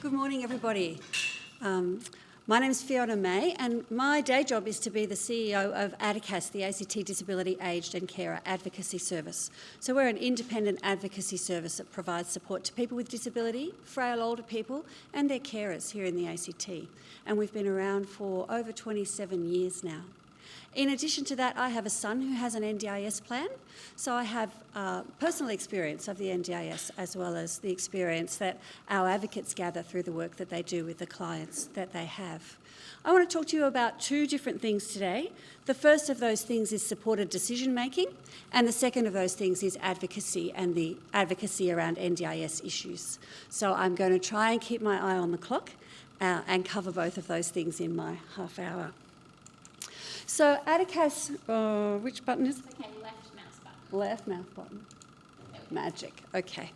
Good morning, everybody. My name is Fiona May, and my day job is to be the CEO of ADACAS, the ACT Disability Aged and Carer Advocacy Service. So we're an independent advocacy service that provides support to people with disability, frail older people, and their carers here in the ACT. And we've been around for over 27 years now. In addition to that, I have a son who has an NDIS plan, so I have personal experience of the NDIS as well as the experience that our advocates gather through the work that they do with the clients that they have. I want to talk to you about two different things today. The first of those things is supported decision making, and the second of those things is advocacy and the advocacy around NDIS issues. So I'm going to try and keep my eye on the clock and cover both of those things in my half hour. So ADACAS, which button is it? Okay, left mouse button. Left mouse button. Magic, okay.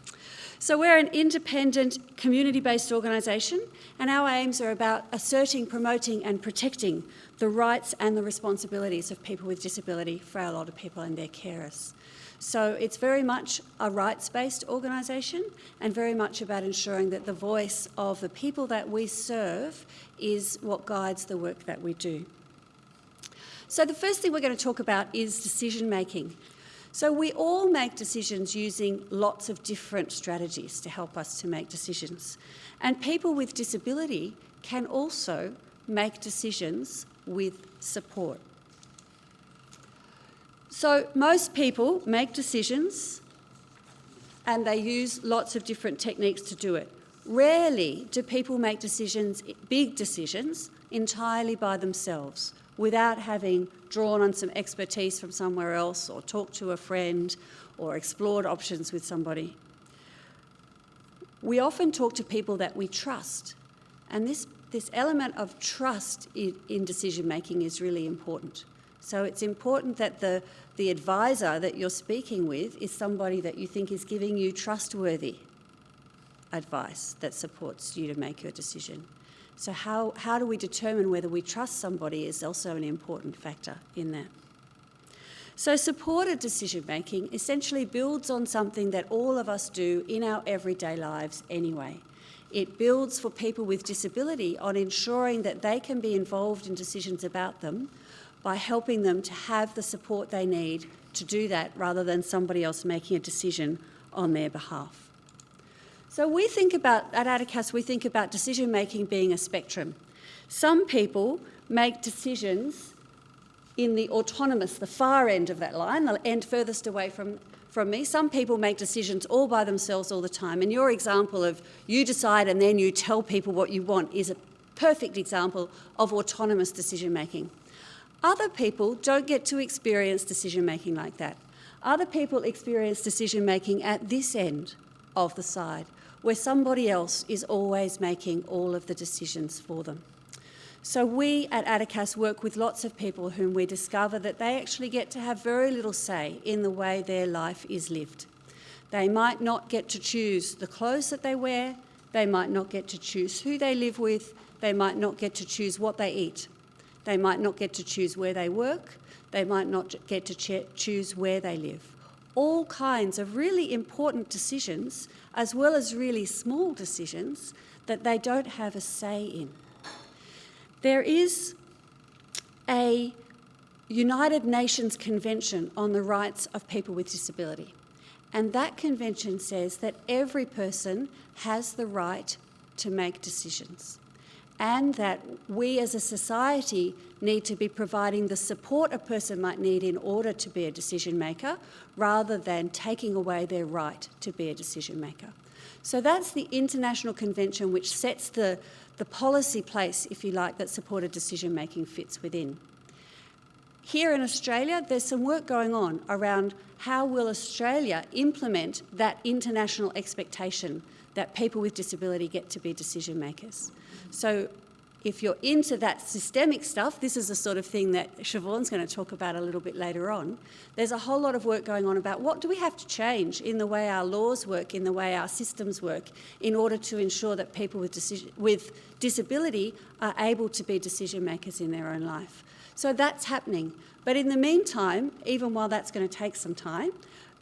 So we're an independent community-based organisation, and our aims are about asserting, promoting and protecting the rights and the responsibilities of people with disability, frail older people and their carers. So it's very much a rights-based organisation and very much about ensuring that the voice of the people that we serve is what guides the work that we do. So the first thing we're going to talk about is decision making. So we all make decisions using lots of different strategies to help us to make decisions. And people with disability can also make decisions with support. So most people make decisions and they use lots of different techniques to do it. Rarely do people make decisions, big decisions, entirely by themselves, without having drawn on some expertise from somewhere else or talked to a friend or explored options with somebody. We often talk to people that we trust, and this element of trust in decision-making is really important. So it's important that the advisor that you're speaking with is somebody that you think is giving you trustworthy advice that supports you to make your decision. So how do we determine whether we trust somebody is also an important factor in that. So supported decision-making essentially builds on something that all of us do in our everyday lives anyway. It builds for people with disability on ensuring that they can be involved in decisions about them by helping them to have the support they need to do that rather than somebody else making a decision on their behalf. So we think about, at ADACAS, we think about decision-making being a spectrum. Some people make decisions in the autonomous, the far end of that line, the end furthest away from me. Some people make decisions all by themselves all the time. And your example of you decide and then you tell people what you want is a perfect example of autonomous decision-making. Other people don't get to experience decision-making like that. Other people experience decision-making at this end of the side, where somebody else is always making all of the decisions for them. So we at ADACAS work with lots of people whom we discover that they actually get to have very little say in the way their life is lived. They might not get to choose the clothes that they wear, they might not get to choose who they live with, they might not get to choose what they eat, they might not get to choose where they work, they might not get to choose where they live. All kinds of really important decisions, as well as really small decisions, that they don't have a say in. There is a United Nations Convention on the Rights of People with Disability, and that convention says that every person has the right to make decisions, and that we as a society need to be providing the support a person might need in order to be a decision maker, rather than taking away their right to be a decision maker. So that's the international convention which sets the policy place, if you like, that supported decision making fits within. Here in Australia, there's some work going on around how will Australia implement that international expectation that people with disability get to be decision makers. So if you're into that systemic stuff, this is the sort of thing that Siobhan's going to talk about a little bit later on. There's a whole lot of work going on about what do we have to change in the way our laws work, in the way our systems work, in order to ensure that people with disability are able to be decision makers in their own life. So that's happening. But in the meantime, even while that's going to take some time,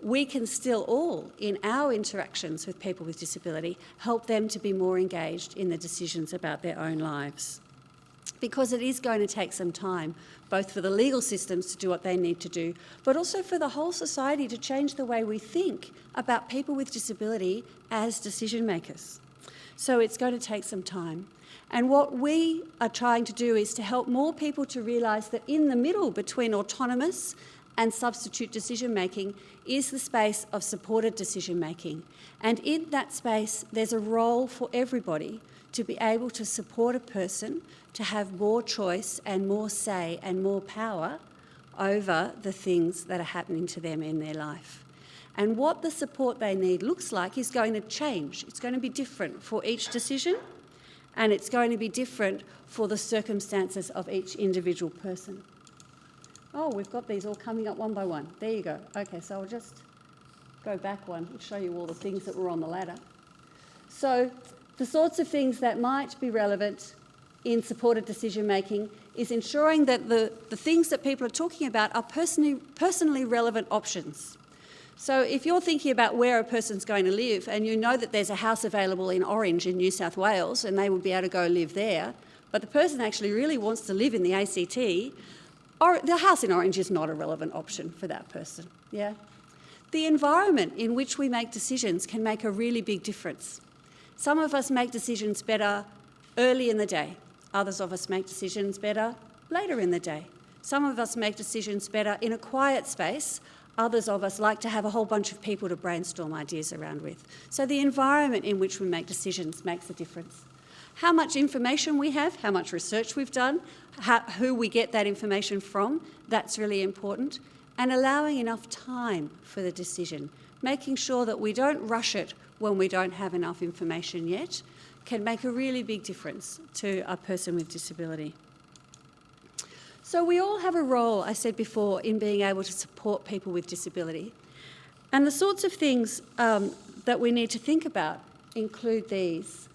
we can still all, in our interactions with people with disability, help them to be more engaged in the decisions about their own lives. Because it is going to take some time, both for the legal systems to do what they need to do, but also for the whole society to change the way we think about people with disability as decision makers. So it's going to take some time. And what we are trying to do is to help more people to realise that in the middle between autonomous and substitute decision making is the space of supported decision making. And in that space, there's a role for everybody to be able to support a person to have more choice and more say and more power over the things that are happening to them in their life. And what the support they need looks like is going to change. It's going to be different for each decision, and it's going to be different for the circumstances of each individual person. Oh, we've got these all coming up one by one. There you go. Okay, so I'll just go back one and show you all the things that were on the ladder. So the sorts of things that might be relevant in supported decision making is ensuring that the things that people are talking about are personally relevant options. So if you're thinking about where a person's going to live and you know that there's a house available in Orange in New South Wales and they would be able to go live there, but the person actually really wants to live in the ACT, or the house in Orange is not a relevant option for that person. Yeah? The environment in which we make decisions can make a really big difference. Some of us make decisions better early in the day. Others of us make decisions better later in the day. Some of us make decisions better in a quiet space. Others of us like to have a whole bunch of people to brainstorm ideas around with. So the environment in which we make decisions makes a difference. How much information we have, how much research we've done, who we get that information from, that's really important. And allowing enough time for the decision, making sure that we don't rush it when we don't have enough information yet, can make a really big difference to a person with disability. So we all have a role, I said before, in being able to support people with disability. And the sorts of things that we need to think about include these.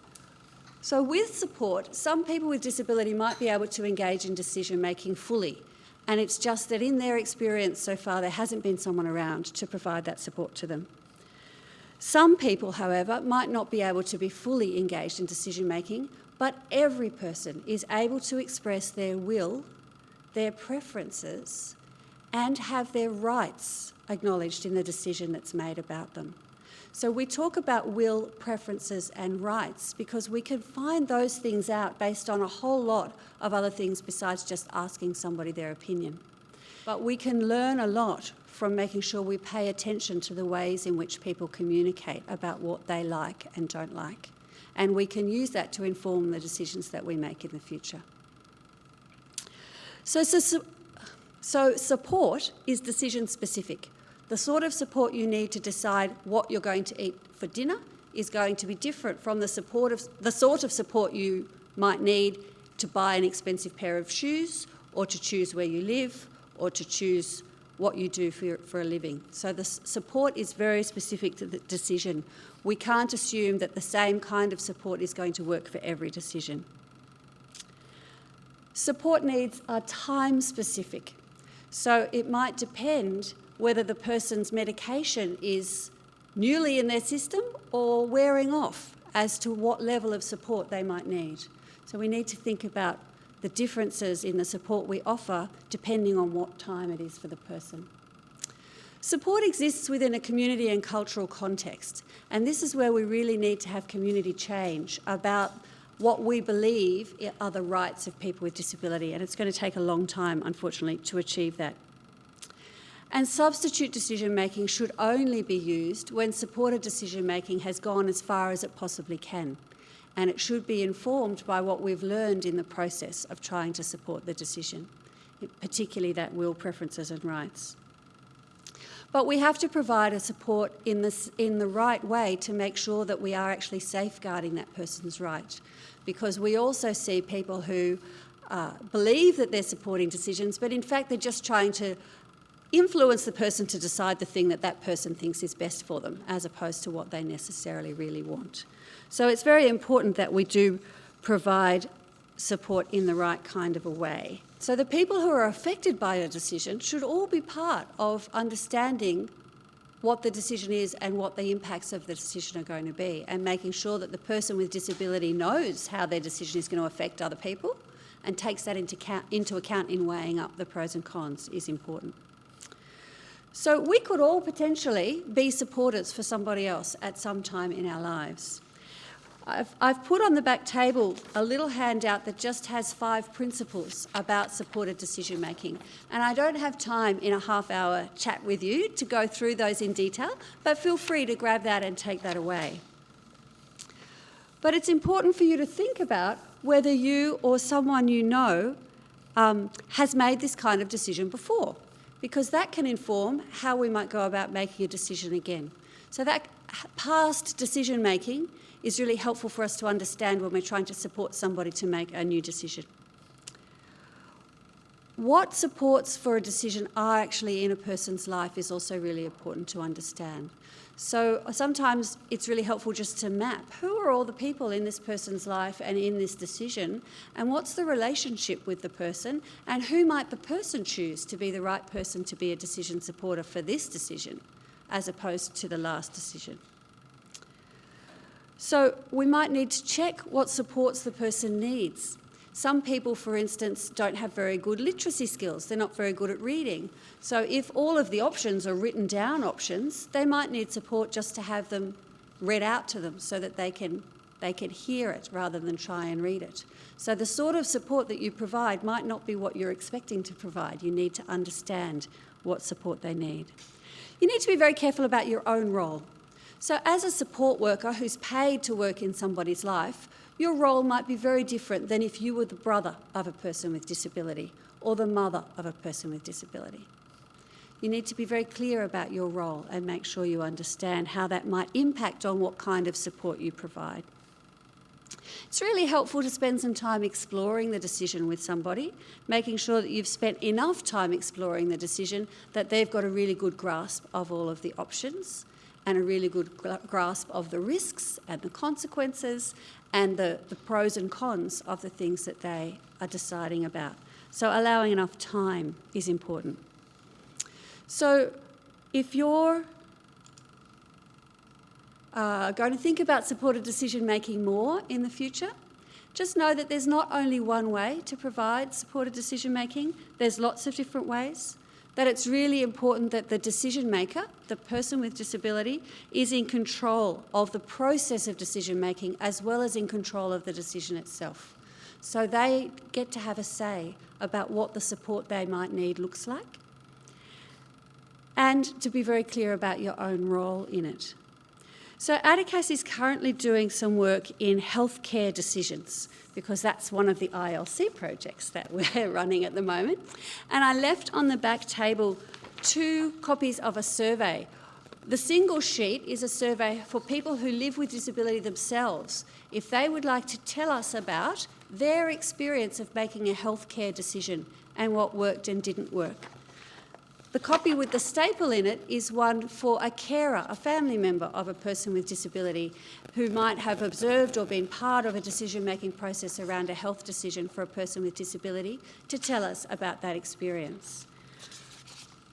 So with support, some people with disability might be able to engage in decision making fully, and it's just that in their experience so far there hasn't been someone around to provide that support to them. Some people, however, might not be able to be fully engaged in decision making, but every person is able to express their will, their preferences, and have their rights acknowledged in the decision that's made about them. So we talk about will, preferences and rights because we can find those things out based on a whole lot of other things besides just asking somebody their opinion. But we can learn a lot from making sure we pay attention to the ways in which people communicate about what they like and don't like. And we can use that to inform the decisions that we make in the future. So support is decision specific. The sort of support you need to decide what you're going to eat for dinner is going to be different from the sort of support you might need to buy an expensive pair of shoes, or to choose where you live, or to choose what you do for a living. So the support is very specific to the decision. We can't assume that the same kind of support is going to work for every decision. Support needs are time specific. So it might depend whether the person's medication is newly in their system or wearing off as to what level of support they might need. So we need to think about the differences in the support we offer depending on what time it is for the person. Support exists within a community and cultural context, and this is where we really need to have community change about what we believe are the rights of people with disability, and it's going to take a long time, unfortunately, to achieve that. And substitute decision-making should only be used when supported decision-making has gone as far as it possibly can. And it should be informed by what we've learned in the process of trying to support the decision, particularly that will, preferences and rights. But we have to provide a support in the right way to make sure that we are actually safeguarding that person's right, because we also see people who believe that they're supporting decisions, but in fact they're just trying to influence the person to decide the thing that that person thinks is best for them, as opposed to what they necessarily really want. So it's very important that we do provide support in the right kind of a way. So the people who are affected by a decision should all be part of understanding what the decision is and what the impacts of the decision are going to be, and making sure that the person with disability knows how their decision is going to affect other people and takes that into account in weighing up the pros and cons is important. So we could all potentially be supporters for somebody else at some time in our lives. I've put on the back table a little handout that just has 5 principles about supported decision making. And I don't have time in a half-hour chat with you to go through those in detail, but feel free to grab that and take that away. But it's important for you to think about whether you or someone you know has made this kind of decision before, because that can inform how we might go about making a decision again. So that past decision making is really helpful for us to understand when we're trying to support somebody to make a new decision. What supports for a decision are actually in a person's life is also really important to understand. So sometimes it's really helpful just to map who are all the people in this person's life and in this decision, and what's the relationship with the person, and who might the person choose to be the right person to be a decision supporter for this decision, as opposed to the last decision. So we might need to check what supports the person needs. Some people, for instance, don't have very good literacy skills. They're not very good at reading. So if all of the options are written down options, they might need support just to have them read out to them so that they can hear it rather than try and read it. So the sort of support that you provide might not be what you're expecting to provide. You need to understand what support they need. You need to be very careful about your own role. So as a support worker who's paid to work in somebody's life, your role might be very different than if you were the brother of a person with disability or the mother of a person with disability. You need to be very clear about your role and make sure you understand how that might impact on what kind of support you provide. It's really helpful to spend some time exploring the decision with somebody, making sure that you've spent enough time exploring the decision that they've got a really good grasp of all of the options and a really good grasp of the risks and the consequences and the pros and cons of the things that they are deciding about. So allowing enough time is important. So if you're going to think about supported decision making more in the future, just know that there's not only one way to provide supported decision making, there's lots of different ways. That it's really important that the decision maker, the person with disability, is in control of the process of decision making as well as in control of the decision itself. So they get to have a say about what the support they might need looks like, and to be very clear about your own role in it. So ADACAS is currently doing some work in healthcare decisions, because that's one of the ILC projects that we're running at the moment. And I left on the back table 2 copies of a survey. The single sheet is a survey for people who live with disability themselves, if they would like to tell us about their experience of making a healthcare decision and what worked and didn't work. The copy with the staple in it is one for a carer, a family member of a person with disability who might have observed or been part of a decision-making process around a health decision for a person with disability to tell us about that experience.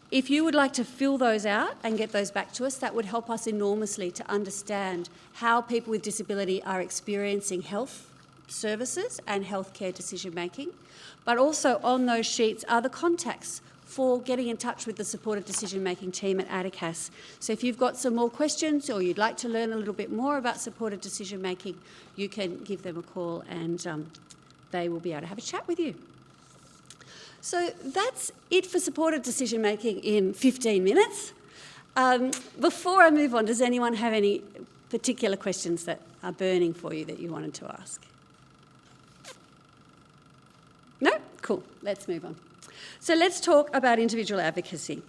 If you would like to fill those out and get those back to us, that would help us enormously to understand how people with disability are experiencing health services and healthcare decision-making. But also on those sheets are the contacts for getting in touch with the supported decision-making team at ADACAS. So if you've got some more questions or you'd like to learn a little bit more about supported decision-making, you can give them a call and they will be able to have a chat with you. So that's it for supported decision-making in 15 minutes. Before I move on, does anyone have any particular questions that are burning for you that you wanted to ask? No? Cool. Let's move on. So let's talk about individual advocacy.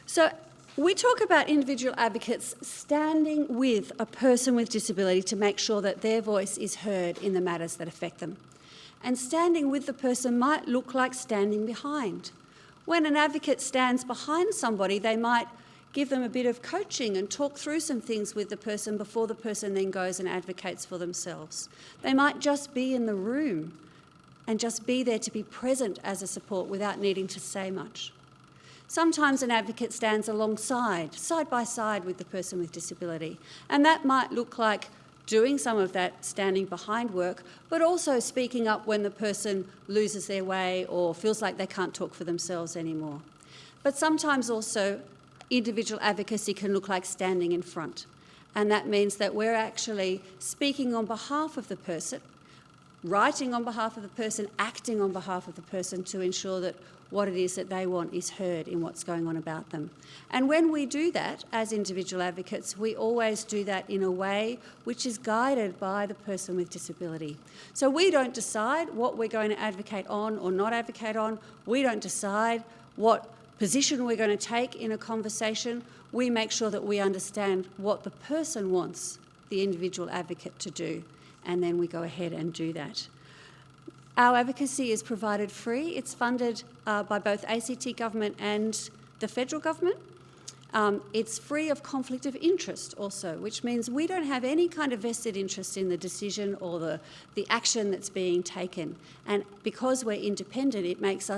So we talk about individual advocates standing with a person with disability to make sure that their voice is heard in the matters that affect them. And standing with the person might look like standing behind. When an advocate stands behind somebody, they might give them a bit of coaching and talk through some things with the person before the person then goes and advocates for themselves. They might just be in the room and just be there to be present as a support without needing to say much. Sometimes an advocate stands alongside, side by side with the person with disability. And that might look like doing some of that standing behind work, but also speaking up when the person loses their way or feels like they can't talk for themselves anymore. But sometimes also individual advocacy can look like standing in front. And that means that we're actually speaking on behalf of the person, writing on behalf of the person, acting on behalf of the person to ensure that what it is that they want is heard in what's going on about them. And when we do that as individual advocates, we always do that in a way which is guided by the person with disability. So we don't decide what we're going to advocate on or not advocate on. We don't decide what position we're going to take in a conversation. We make sure that we understand what the person wants the individual advocate to do, and then we go ahead and do that. Our advocacy is provided free. It's funded by both ACT government and the federal government. It's free of conflict of interest also, which means we don't have any kind of vested interest in the decision or the action that's being taken. And because we're independent, it makes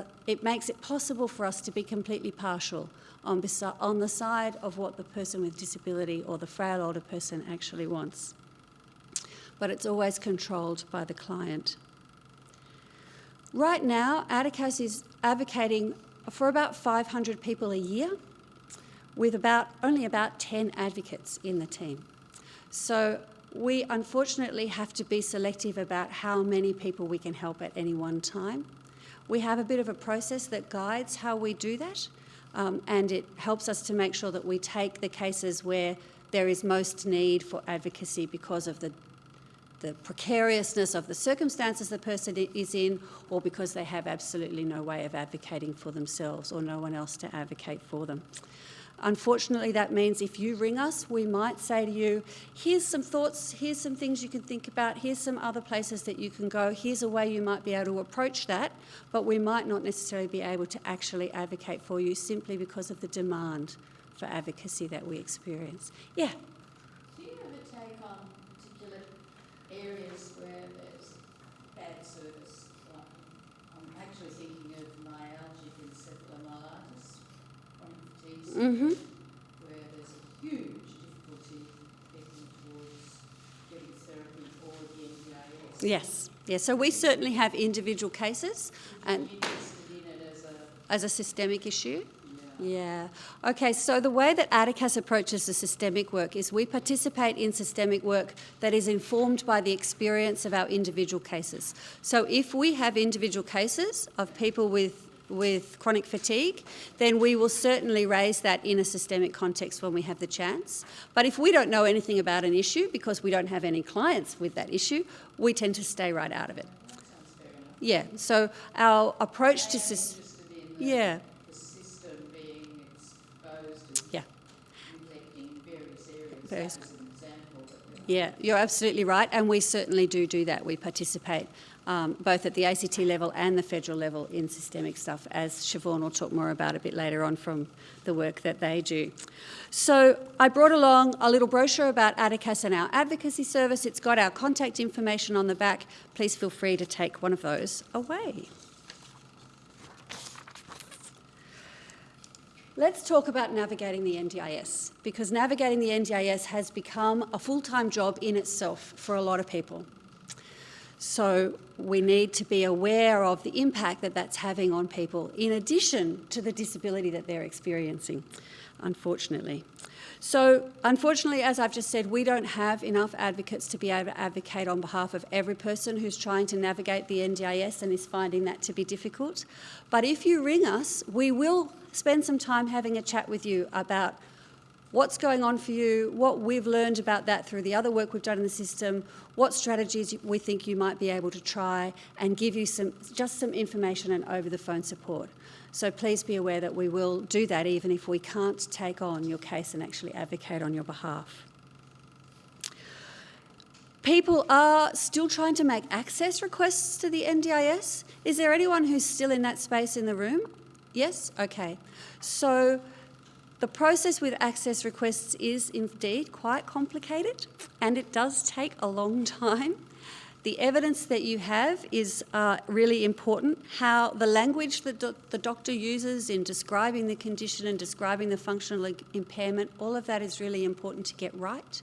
it possible for us to be completely partial on the side of what the person with disability or the frail older person actually wants. But it's always controlled by the client. Right now, ADACAS is advocating for about 500 people a year, with only about 10 advocates in the team. So we unfortunately have to be selective about how many people we can help at any one time. We have a bit of a process that guides how we do that, and it helps us to make sure that we take the cases where there is most need for advocacy because of the precariousness of the circumstances the person is in, or because they have absolutely no way of advocating for themselves or no one else to advocate for them. Unfortunately, that means if you ring us, we might say to you, here's some thoughts, here's some things you can think about, here's some other places that you can go, here's a way you might be able to approach that, but we might not necessarily be able to actually advocate for you simply because of the demand for advocacy that we experience. Yeah? Do you ever take on particular areas where there's bad service? Like, I'm actually thinking of myalgic encephalomyelitis, chronic fatigue syndrome, where there's a huge difficulty getting towards getting therapy for the NDIS. Yes. Yeah, so we certainly have individual cases. And interested in it as a systemic issue? Yeah. Okay, so the way that ADACAS approaches the systemic work is we participate in systemic work that is informed by the experience of our individual cases. So if we have individual cases of people with chronic fatigue, then we will certainly raise that in a systemic context when we have the chance. But if we don't know anything about an issue because we don't have any clients with that issue, we tend to stay right out of it. that sounds fair enough. Yeah, so our approach to... Yeah. The system being exposed Yeah. neglecting various areas. Various- That was an example. Yeah, you're absolutely right, and we certainly do that. We participate both at the ACT level and the federal level in systemic stuff, as Siobhan will talk more about a bit later on from the work that they do. So I brought along a little brochure about ADACAS and our advocacy service. It's got our contact information on the back. Please feel free to take one of those away. Let's talk about navigating the NDIS, because navigating the NDIS has become a full-time job in itself for a lot of people. So we need to be aware of the impact that that's having on people, in addition to the disability that they're experiencing, unfortunately. So, unfortunately, as I've just said, we don't have enough advocates to be able to advocate on behalf of every person who's trying to navigate the NDIS and is finding that to be difficult. But if you ring us, we will spend some time having a chat with you about what's going on for you, what we've learned about that through the other work we've done in the system, what strategies we think you might be able to try, and give you just some information and over-the-phone support. So please be aware that we will do that even if we can't take on your case and actually advocate on your behalf. People are still trying to make access requests to the NDIS. Is there anyone who's still in that space in the room? Yes? Okay. So the process with access requests is indeed quite complicated, and it does take a long time. The evidence that you have is really important. How the language that the doctor uses in describing the condition and describing the functional impairment, all of that is really important to get right.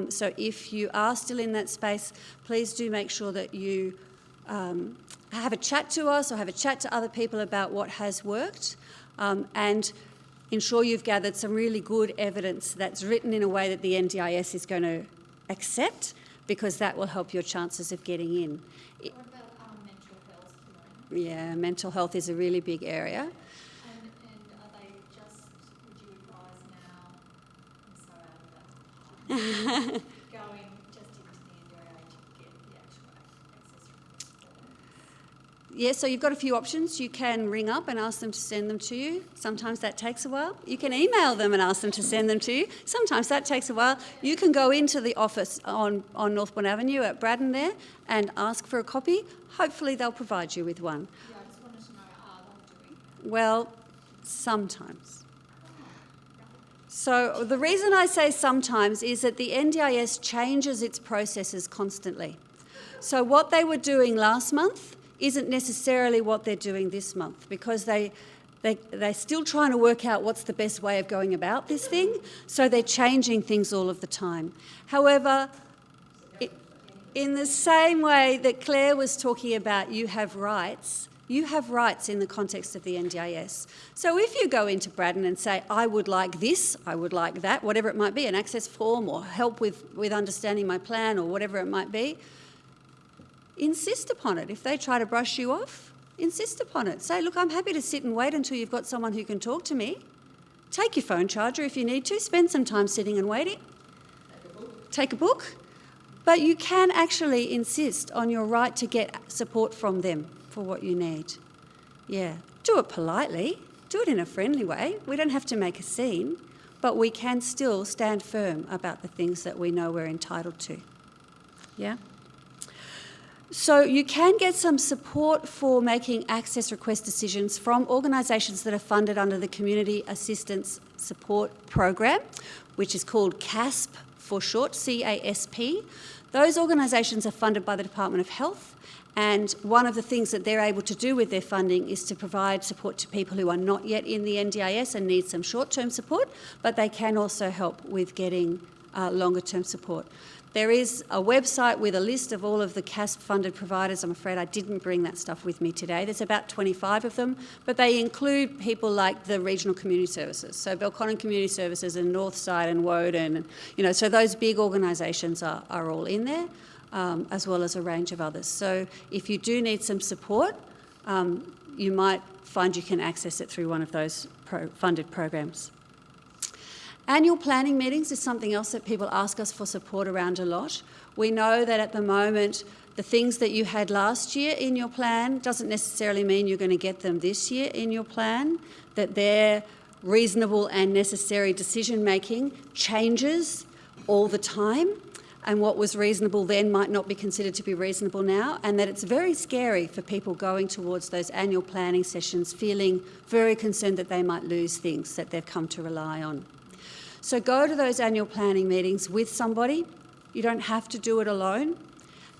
So if you are still in that space, please do make sure that you have a chat to us or have a chat to other people about what has worked, and ensure you've gathered some really good evidence that's written in a way that the NDIS is going to accept, because that will help your chances of getting in. What about mental health? Yeah, mental health is a really big area. And are they just, would you advise now, I'm so out of that, going just into the NDIA to get the actual access request? Yeah, so you've got a few options. You can ring up and ask them to send them to you. Sometimes that takes a while. You can email them and ask them to send them to you. Sometimes that takes a while. You can go into the office on Northbourne Avenue at Braddon there and ask for a copy. Hopefully they'll provide you with one. Yeah, I just wanted to know, are they doing? Well, sometimes. So the reason I say sometimes is that the NDIS changes its processes constantly. So what they were doing last month isn't necessarily what they're doing this month, because they're still trying to work out what's the best way of going about this thing, so they're changing things all of the time. However, in the same way that Claire was talking about you have rights in the context of the NDIS. So if you go into Braddon and say, I would like this, I would like that, whatever it might be, an access form or help with understanding my plan or whatever it might be, insist upon it. If they try to brush you off, insist upon it. Say, look, I'm happy to sit and wait until you've got someone who can talk to me. Take your phone charger if you need to. Spend some time sitting and waiting. Take a book. But you can actually insist on your right to get support from them for what you need. Yeah. Do it politely. Do it in a friendly way. We don't have to make a scene, but we can still stand firm about the things that we know we're entitled to. Yeah? So you can get some support for making access request decisions from organisations that are funded under the Community Assistance Support Program, which is called CASP for short, CASP. Those organisations are funded by the Department of Health, and one of the things that they're able to do with their funding is to provide support to people who are not yet in the NDIS and need some short-term support, but they can also help with getting longer-term support. There is a website with a list of all of the CASP-funded providers. I'm afraid I didn't bring that stuff with me today. There's about 25 of them, but they include people like the regional community services, so Belconnen Community Services and Northside and Woden, and so those big organisations are all in there, as well as a range of others. So if you do need some support, you might find you can access it through one of those funded programs. Annual planning meetings is something else that people ask us for support around a lot. We know that at the moment, the things that you had last year in your plan doesn't necessarily mean you're going to get them this year in your plan, that their reasonable and necessary decision-making changes all the time, and what was reasonable then might not be considered to be reasonable now, and that it's very scary for people going towards those annual planning sessions feeling very concerned that they might lose things that they've come to rely on. So go to those annual planning meetings with somebody. You don't have to do it alone.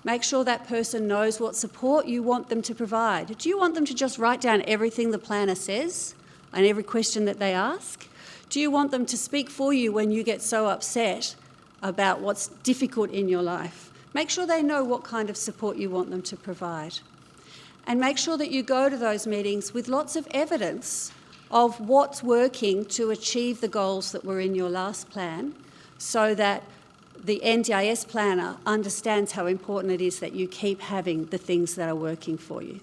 Make sure that person knows what support you want them to provide. Do you want them to just write down everything the planner says and every question that they ask? Do you want them to speak for you when you get so upset about what's difficult in your life? Make sure they know what kind of support you want them to provide. And make sure that you go to those meetings with lots of evidence of what's working to achieve the goals that were in your last plan, so that the NDIS planner understands how important it is that you keep having the things that are working for you.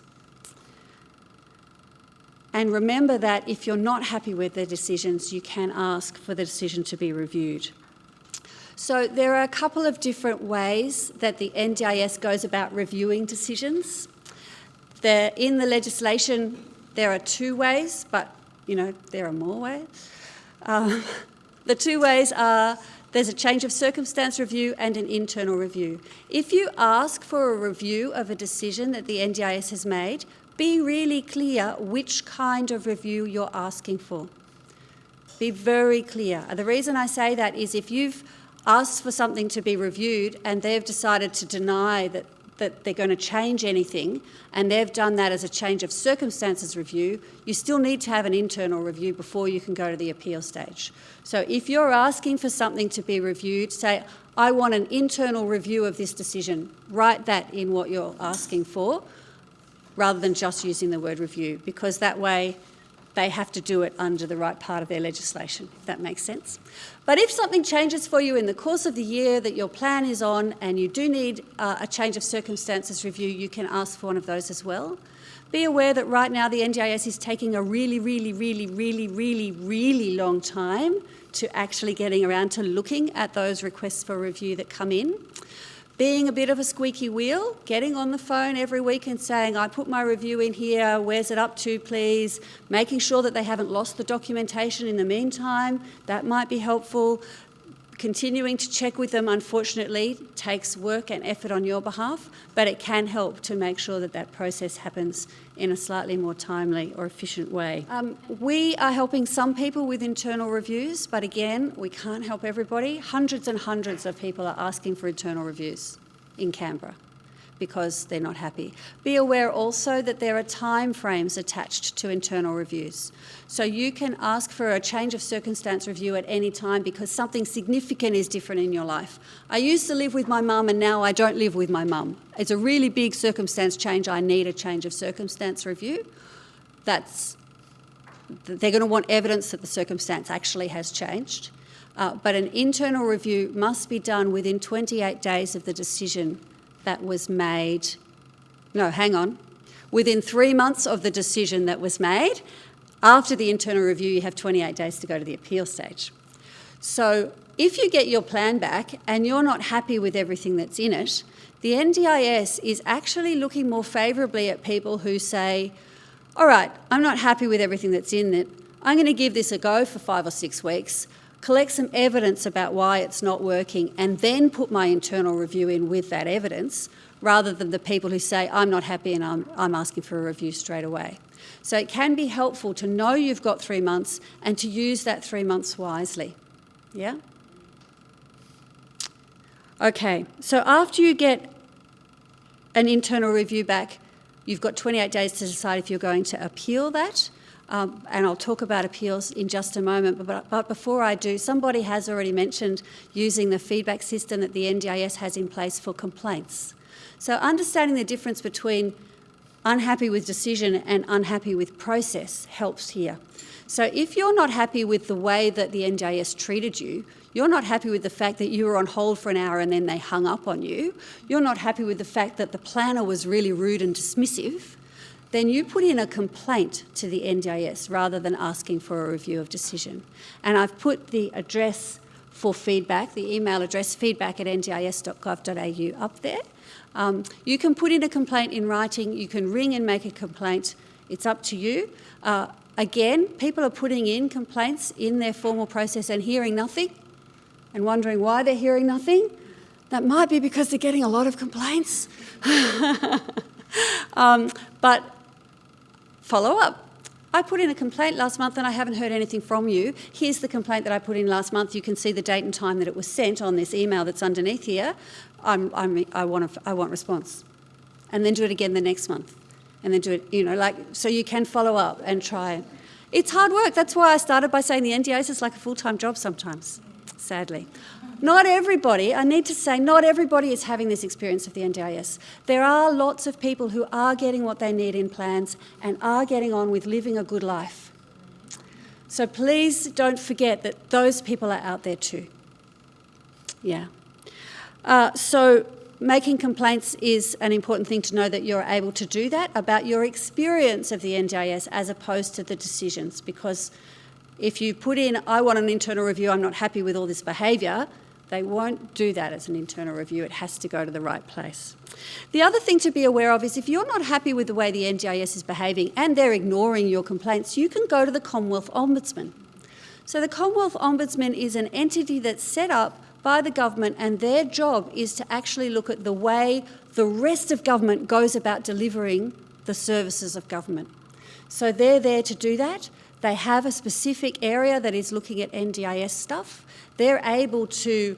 And remember that if you're not happy with the decisions, you can ask for the decision to be reviewed. So there are a couple of different ways that the NDIS goes about reviewing decisions. In the legislation, there are two ways, but there are more ways. The two ways are there's a change of circumstance review and an internal review. If you ask for a review of a decision that the NDIS has made, be really clear which kind of review you're asking for. Be very clear. The reason I say that is if you've asked for something to be reviewed and they've decided to deny that that they're going to change anything, and they've done that as a change of circumstances review, you still need to have an internal review before you can go to the appeal stage. So if you're asking for something to be reviewed, say, I want an internal review of this decision, write that in what you're asking for, rather than just using the word review, because that way they have to do it under the right part of their legislation, if that makes sense. But if something changes for you in the course of the year that your plan is on and you do need a change of circumstances review, you can ask for one of those as well. Be aware that right now the NDIS is taking a really long time to actually getting around to looking at those requests for review that come in. Being a bit of a squeaky wheel, getting on the phone every week and saying, I put my review in here, where's it up to, please? Making sure that they haven't lost the documentation in the meantime, that might be helpful. Continuing to check with them, unfortunately, takes work and effort on your behalf, but it can help to make sure that that process happens in a slightly more timely or efficient way. We are helping some people with internal reviews, but again, we can't help everybody. Hundreds and hundreds of people are asking for internal reviews in Canberra because they're not happy. Be aware also that there are time frames attached to internal reviews. So you can ask for a change of circumstance review at any time because something significant is different in your life. I used to live with my mum and now I don't live with my mum. It's a really big circumstance change. I need a change of circumstance review. They're going to want evidence that the circumstance actually has changed. But an internal review must be done within 28 days of the decision that was made. No, hang on. Within 3 months of the decision that was made. After the internal review, you have 28 days to go to the appeal stage. So if you get your plan back and you're not happy with everything that's in it, the NDIS is actually looking more favourably at people who say, all right, I'm not happy with everything that's in it. I'm going to give this a go for 5 or 6 weeks, collect some evidence about why it's not working, and then put my internal review in with that evidence, rather than the people who say, I'm not happy and I'm asking for a review straight away. So it can be helpful to know you've got 3 months and to use that 3 months wisely. Yeah? Okay, so after you get an internal review back, you've got 28 days to decide if you're going to appeal that. And I'll talk about appeals in just a moment, but before I do, somebody has already mentioned using the feedback system that the NDIS has in place for complaints. So understanding the difference between unhappy with decision and unhappy with process helps here. So if you're not happy with the way that the NDIS treated you, you're not happy with the fact that you were on hold for an hour and then they hung up on you, you're not happy with the fact that the planner was really rude and dismissive, then you put in a complaint to the NDIS rather than asking for a review of decision. And I've put the address for feedback, the email address, feedback@ndis.gov.au up there. You can put in a complaint in writing, you can ring and make a complaint, it's up to you. Again, people are putting in complaints in their formal process and hearing nothing and wondering why they're hearing nothing. That might be because they're getting a lot of complaints. But follow up. I put in a complaint last month and I haven't heard anything from you. Here's the complaint that I put in last month. You can see the date and time that it was sent on this email that's underneath here. I want response. And then do it again the next month. And then do it, so you can follow up and try. It's hard work. That's why I started by saying the NDIS is like a full-time job sometimes, sadly. Not everybody, I need to say, not everybody is having this experience of the NDIS. There are lots of people who are getting what they need in plans and are getting on with living a good life. So please don't forget that those people are out there too. Yeah. So making complaints is an important thing to know, that you're able to do that about your experience of the NDIS as opposed to the decisions, because if you put in, I want an internal review, I'm not happy with all this behaviour, they won't do that as an internal review. It has to go to the right place. The other thing to be aware of is if you're not happy with the way the NDIS is behaving and they're ignoring your complaints, you can go to the Commonwealth Ombudsman. So the Commonwealth Ombudsman is an entity that's set up by the government, and their job is to actually look at the way the rest of government goes about delivering the services of government. So they're there to do that. They have a specific area that is looking at NDIS stuff. They're able to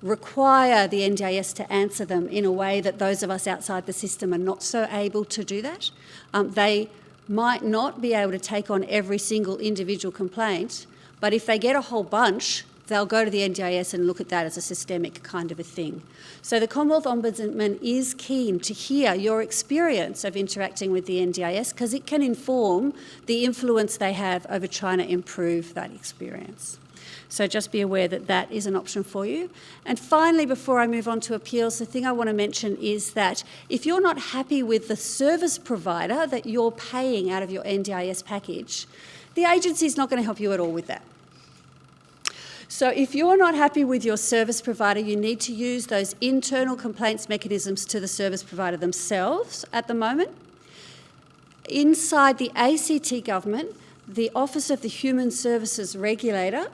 require the NDIS to answer them in a way that those of us outside the system are not so able to do that. They might not be able to take on every single individual complaint, but if they get a whole bunch, they'll go to the NDIS and look at that as a systemic kind of a thing. So the Commonwealth Ombudsman is keen to hear your experience of interacting with the NDIS because it can inform the influence they have over trying to improve that experience. So just be aware that that is an option for you. And finally, before I move on to appeals, the thing I want to mention is that if you're not happy with the service provider that you're paying out of your NDIS package, the agency is not going to help you at all with that. So if you're not happy with your service provider, you need to use those internal complaints mechanisms to the service provider themselves at the moment. Inside the ACT government, the Office of the Human Services Regulator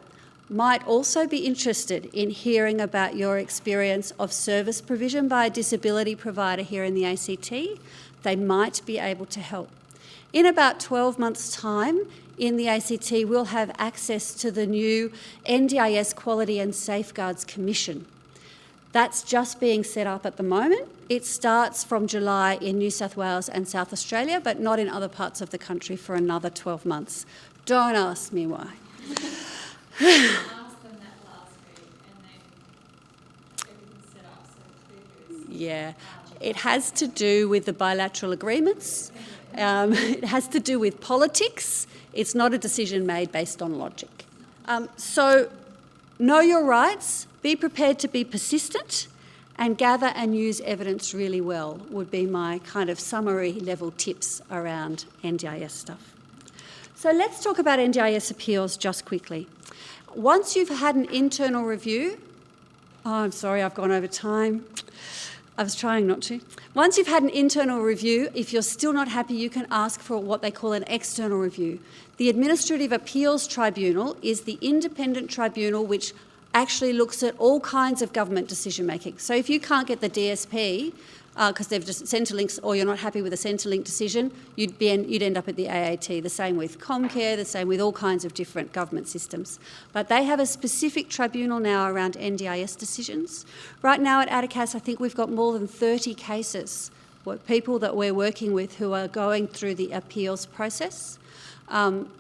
might also be interested in hearing about your experience of service provision by a disability provider here in the ACT. They might be able to help. In about 12 months' time, in the ACT, we'll have access to the new NDIS Quality and Safeguards Commission. That's just being set up at the moment. It starts from July in New South Wales and South Australia, but not in other parts of the country for another 12 months. Don't ask me why. I asked them that last week and then everything's set up, so it's Yeah, it has to do with the bilateral agreements. It has to do with politics. It's not a decision made based on logic. So know your rights, be prepared to be persistent, and gather and use evidence really well would be my kind of summary level tips around NDIS stuff. So let's talk about NDIS appeals just quickly. Once you've had an internal review, I'm sorry, I've gone over time. I was trying not to. Once you've had an internal review, if you're still not happy, you can ask for what they call an external review. The Administrative Appeals Tribunal is the independent tribunal which actually looks at all kinds of government decision making. So if you can't get the DSP because they've just Centrelink's, or you're not happy with a Centrelink decision, you'd end up at the AAT. The same with Comcare, the same with all kinds of different government systems. But they have a specific tribunal now around NDIS decisions. Right now at ADACAS, I think we've got more than 30 cases, people that we're working with who are going through the appeals process.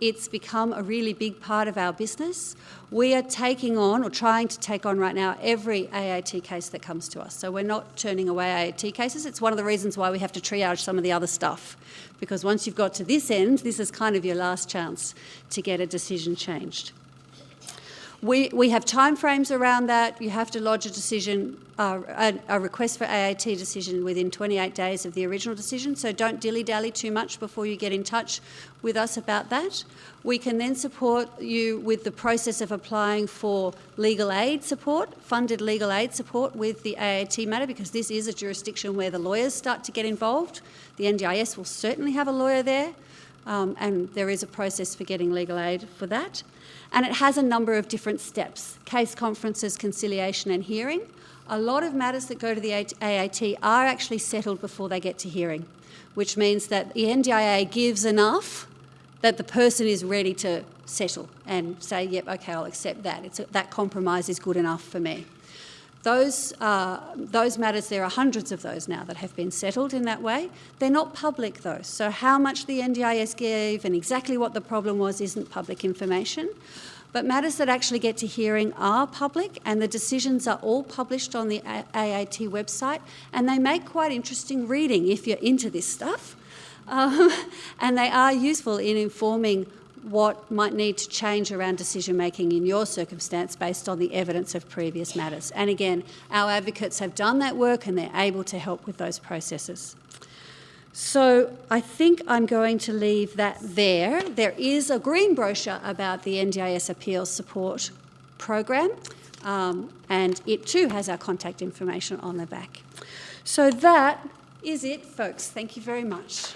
It's become a really big part of our business. We are taking on, or trying to take on right now, every AAT case that comes to us. So we're not turning away AAT cases. It's one of the reasons why we have to triage some of the other stuff, because once you've got to this end, this is kind of your last chance to get a decision changed. We have timeframes around that. You have to lodge a decision, a request for AAT decision within 28 days of the original decision, so don't dilly-dally too much before you get in touch with us about that. We can then support you with the process of applying for legal aid support, funded legal aid support with the AAT matter, because this is a jurisdiction where the lawyers start to get involved. The NDIS will certainly have a lawyer there, and there is a process for getting legal aid for that. And it has a number of different steps: case conferences, conciliation and hearing. A lot of matters that go to the AAT are actually settled before they get to hearing, which means that the NDIA gives enough that the person is ready to settle and say, yep, okay, I'll accept that. That compromise is good enough for me. Those matters, there are hundreds of those now that have been settled in that way. They're not public though, so how much the NDIS gave and exactly what the problem was isn't public information. But matters that actually get to hearing are public, and the decisions are all published on the AAT website, and they make quite interesting reading if you're into this stuff. And they are useful in informing what might need to change around decision making in your circumstance based on the evidence of previous matters. And again, our advocates have done that work and they're able to help with those processes. So I think I'm going to leave that there. There is a green brochure about the NDIS Appeals Support Program, and it too has our contact information on the back. So that is it, folks. Thank you very much.